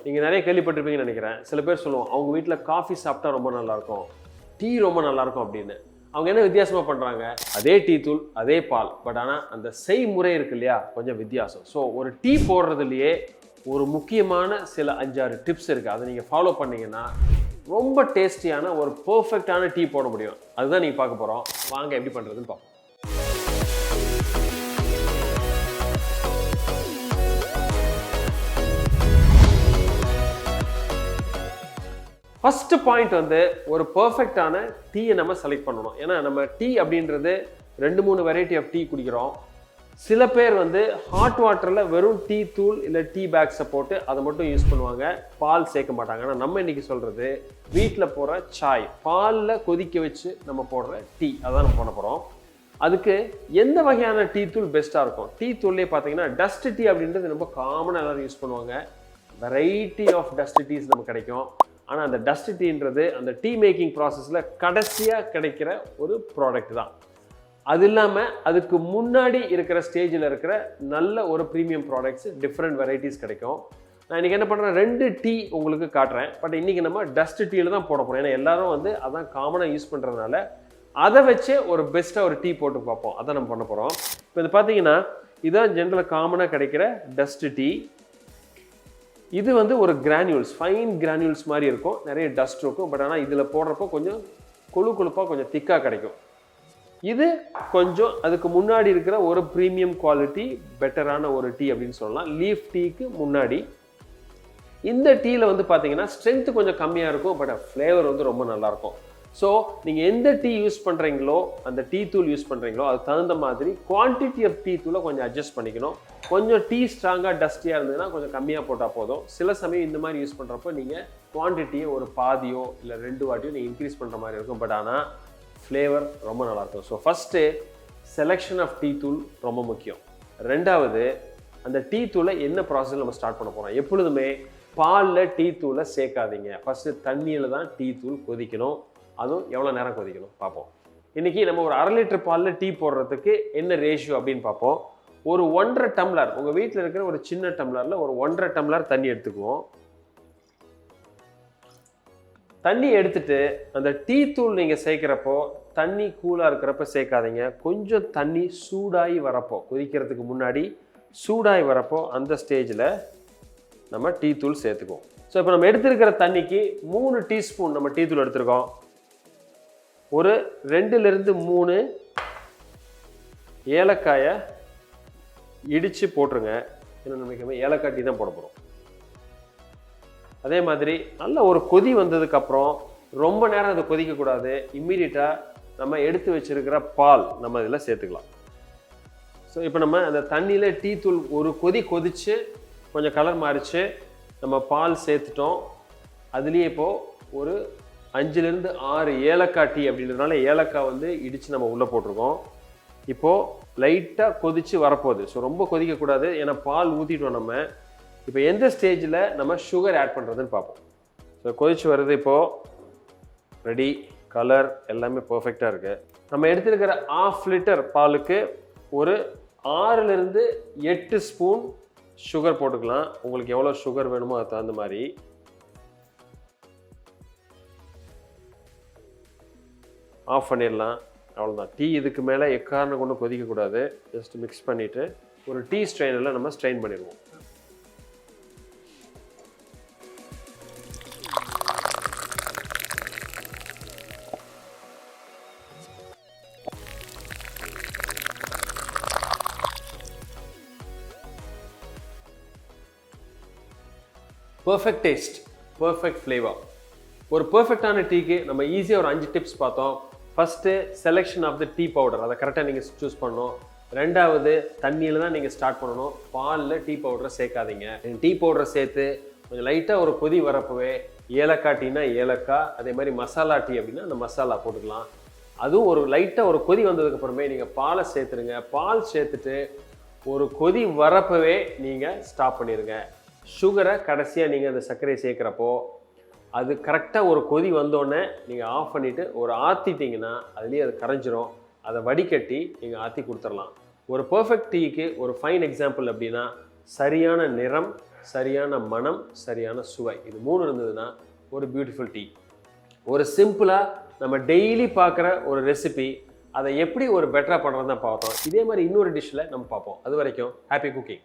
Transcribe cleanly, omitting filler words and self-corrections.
நீங்கள் நிறைய கேள்விப்பட்டிருப்பீங்கன்னு நினைக்கிறேன். சில பேர் சொல்லுவோம் அவங்க வீட்டில் காஃபி சாப்பிட்டா ரொம்ப நல்லாயிருக்கும், டீ ரொம்ப நல்லாயிருக்கும் அப்படின்னு. அவங்க என்ன வித்தியாசமாக பண்ணுறாங்க? அதே டீ தூள், அதே பால், பட் ஆனால் அந்த செய்முறை இருக்கு இல்லையா, கொஞ்சம் வித்தியாசம். ஸோ ஒரு டீ போடுறதுலையே ஒரு முக்கியமான சில 5-6 டிப்ஸ் இருக்குது. அதை நீங்கள் ஃபாலோ பண்ணிங்கன்னா ரொம்ப டேஸ்டியான ஒரு பர்ஃபெக்டான டீ போட முடியும். அதுதான் நீங்கள் பார்க்க போகிறோம். வாங்க எப்படி பண்ணுறதுன்னு பார்ப்போம். ஃபர்ஸ்ட் பாயிண்ட் வந்து ஒரு பர்ஃபெக்டான டீயை நம்ம செலக்ட் பண்ணணும். ஏன்னா நம்ம டீ அப்படின்றது 2-3 வெரைட்டி ஆஃப் டீ குடிக்கிறோம். சில பேர் வந்து ஹாட் வாட்டரில் வெறும் டீ தூள் இல்லை டீ பேக்ஸை போட்டு அதை மட்டும் யூஸ் பண்ணுவாங்க, பால் சேர்க்க மாட்டாங்க. ஆனால் நம்ம இன்னைக்கு சொல்கிறது வீட்டில் போடுற சாய், பாலில் கொதிக்க வச்சு நம்ம போடுற டீ, அதான் நம்ம பண்ண போகிறோம். அதுக்கு எந்த வகையான டீ தூள் பெஸ்ட்டாக இருக்கும்? டீ தூள்லேயே பார்த்தீங்கன்னா டஸ்ட் டீ அப்படின்றது ரொம்ப காமனாக எல்லோரும் யூஸ் பண்ணுவாங்க. வெரைட்டி ஆஃப் டஸ்ட் டீஸ் நமக்கு கிடைக்கும். ஆனால் அந்த டஸ்ட் டீன்றது அந்த டீ மேக்கிங் ப்ராசஸில் கடைசியாக கிடைக்கிற ஒரு ப்ராடக்ட் தான். அது இல்லாமல் அதுக்கு முன்னாடி இருக்கிற ஸ்டேஜில் இருக்கிற நல்ல ஒரு ப்ரீமியம் ப்ராடக்ட்ஸ், டிஃப்ரெண்ட் வெரைட்டிஸ் கிடைக்கும். நான் இன்றைக்கி என்ன பண்ணுறேன், 2 டீ உங்களுக்கு காட்டுறேன். பட் இன்றைக்கி நம்ம டஸ்ட் டீயில் தான் போட போகிறோம். ஏன்னா எல்லோரும் வந்து அதான் காமனாக யூஸ் பண்ணுறதுனால அதை வச்சே ஒரு பெஸ்ட்டாக ஒரு டீ போட்டு பார்ப்போம். அதான் நம்ம பண்ண போகிறோம். இப்போ இது பார்த்தீங்கன்னா இதுதான் ஜென்ரலாக காமனாக கிடைக்கிற டஸ்ட் டீ. இது வந்து ஒரு கிரானியூல்ஸ், ஃபைன் கிரானியூல்ஸ் மாதிரி இருக்கும், நிறைய டஸ்ட் இருக்கும். பட் ஆனால் இதில் போடுறப்போ கொஞ்சம் கொழுப்பாக கொஞ்சம் திக்காக கிடைக்கும். இது கொஞ்சம் அதுக்கு முன்னாடி இருக்கிற ஒரு ப்ரீமியம் குவாலிட்டி பெட்டரான ஒரு டீ அப்படின்னு சொல்லலாம். லீஃப் டீக்கு முன்னாடி இந்த டீயில் வந்து பார்த்தீங்கன்னா ஸ்ட்ரென்த்து கொஞ்சம் கம்மியாக இருக்கும், பட் ஃப்ளேவர் வந்து ரொம்ப நல்லாயிருக்கும். ஸோ நீங்கள் எந்த டீ யூஸ் பண்ணுறீங்களோ, அந்த டீ தூள் யூஸ் பண்ணுறீங்களோ, அதுக்கு தகுந்த மாதிரி குவான்டிட்டி ஆஃப் டீ தூளை கொஞ்சம் அட்ஜஸ்ட் பண்ணிக்கணும். கொஞ்சம் டீ ஸ்ட்ராங்காக டஸ்டியாக இருந்ததுன்னா கொஞ்சம் கம்மியாக போட்டால் போதும். சில சமயம் இந்த மாதிரி யூஸ் பண்ணுறப்போ நீங்கள் குவான்டிட்டியை ஒரு பாதியோ இல்லை 2 வாட்டியோ நீங்கள் இன்க்ரீஸ் பண்ணுற மாதிரி இருக்கும். பட் ஆனால் ஃப்ளேவர் ரொம்ப நல்லாயிருக்கும். So first selection of tea தூள் ரொம்ப முக்கியம். ரெண்டாவது, அந்த டீ தூளை என்ன ப்ராசஸில் நம்ம ஸ்டார்ட் பண்ண போகிறோம். எப்பொழுதுமே பாலில் டீ தூளை சேர்க்காதீங்க. ஃபஸ்ட்டு தண்ணியில் தான் டீ தூள் கொதிக்கணும். அதுவும் எவ்வளோ நேரம் கொதிக்கணும் பார்ப்போம். இன்றைக்கி நம்ம ஒரு 1/2 லிட்டர் பாலில் டீ போடுறதுக்கு என்ன ரேஷியோ அப்படின்னு பார்ப்போம். ஒரு 1.5 டம்ளர், உங்கள் வீட்டில் இருக்கிற ஒரு சின்ன டம்ளரில் ஒரு 1.5 டம்ளர் தண்ணி எடுத்துக்குவோம். தண்ணி எடுத்துட்டு அந்த டீ தூள் நீங்கள் சேர்க்குறப்போ தண்ணி கூலாக இருக்கிறப்ப சேர்க்காதீங்க. கொஞ்சம் தண்ணி சூடாகி வரப்போ, கொதிக்கிறதுக்கு முன்னாடி சூடாகி வரப்போ அந்த ஸ்டேஜில் நம்ம டீ தூள் சேர்த்துக்குவோம். ஸோ இப்போ நம்ம எடுத்துருக்கிற தண்ணிக்கு 3 டீஸ்பூன் நம்ம டீ தூள் எடுத்துருக்கோம். ஒரு 2-3 ஏலக்காயை இடித்து போட்டுருங்க. ஏன்னா நம்ம ஏலக்காய் டீ தான் போட போகிறோம். அதே மாதிரி நல்ல ஒரு கொதி வந்ததுக்கப்புறம் ரொம்ப நேரம் அதை கொதிக்கக்கூடாது. இம்மீடியட்டாக நம்ம எடுத்து வச்சுருக்கிற பால் நம்ம இதில் சேர்த்துக்கலாம். ஸோ இப்போ நம்ம அந்த தண்ணியில் டீ தூள் ஒரு கொதித்து கொஞ்சம் கலர் மாறிச்சு, நம்ம பால் சேர்த்துட்டோம். அதுலேயே இப்போது ஒரு 5-6 ஏலக்காய் டீ அப்படின்றதுனால ஏலக்காய் வந்து இடித்து நம்ம உள்ளே போட்டிருக்கோம். இப்போது லைட்டாக கொதித்து வரப்போகுது. ஸோ ரொம்ப கொதிக்கக்கூடாது, ஏன்னா பால் ஊற்றிட்டோம் நம்ம. இப்போ எந்த ஸ்டேஜில் நம்ம சுகர் ஆட் பண்ணுறதுன்னு பார்ப்போம். ஸோ கொதித்து வருது, இப்போது ரெடி, கலர் எல்லாமே பர்ஃபெக்டாக இருக்குது. நம்ம எடுத்துருக்கிற 1/2 லிட்டர் பாலுக்கு ஒரு 6-8 ஸ்பூன் சுகர் போட்டுக்கலாம். உங்களுக்கு எவ்வளோ சுகர் வேணுமோ அது தகுந்த மாதிரி. ஆஃப் பண்ணிடலாம். அவ்வளோதான். டீ இதுக்கு மேலே எக்காரணம் கொண்டு கொதிக்கக்கூடாது. ஜஸ்ட் மிக்ஸ் பண்ணிவிட்டு ஒரு டீ ஸ்ட்ரெயினில் நம்ம ஸ்ட்ரெயின் பண்ணிடுவோம். Perfect taste, perfect flavour. ஒரு பர்ஃபெக்டான டீக்கு நம்ம ஈஸியாக ஒரு 5 டிப்ஸ் பார்த்தோம். First selection of the tea powder, அதை கரெக்டாக நீங்கள் சூஸ் பண்ணணும். ரெண்டாவது, தண்ணியில் தான் நீங்கள் ஸ்டார்ட் பண்ணணும், பாலில் டீ பவுடரை சேர்க்காதீங்க. டீ பவுடரை சேர்த்து கொஞ்சம் லைட்டாக ஒரு கொதி வரப்போவே ஏலக்காய் டீனா ஏலக்காய், அதே மாதிரி மசாலா டீ அப்படின்னா அந்த மசாலா போட்டுக்கலாம். அதுவும் ஒரு லைட்டாக ஒரு கொதி வந்ததுக்கப்புறமே நீங்கள் பாலை சேர்த்துருங்க. பால் சேர்த்துட்டு ஒரு கொதி வரப்பவே நீங்கள் ஸ்டாப் பண்ணிடுங்க. சுகரை கடைசியாக நீங்கள் அந்த சர்க்கரையை சேர்க்குறப்போ அது கரெக்டாக ஒரு கொதி வந்தோடனே நீங்கள் ஆஃப் பண்ணிவிட்டு ஒரு ஆற்றிட்டிங்கன்னா அதுலேயே அது கரைஞ்சிரும். அதை வடிகட்டி நீங்கள் ஆற்றி கொடுத்துடலாம். ஒரு பர்ஃபெக்ட் டீக்கு ஒரு ஃபைன் எக்ஸாம்பிள் அப்படின்னா சரியான நிறம், சரியான மனம், சரியான சுவை, இது 3 இருந்ததுன்னா ஒரு பியூட்டிஃபுல் டீ. ஒரு சிம்பிளாக நம்ம டெய்லி பார்க்குற ஒரு ரெசிபி, அதை எப்படி ஒரு பெட்டராக பண்ணுறதுன்னு தான் பார்த்தோம். இதே மாதிரி இன்னொரு டிஷ்ஷில் நம்ம பார்ப்போம். அது வரைக்கும் ஹாப்பி குக்கிங்.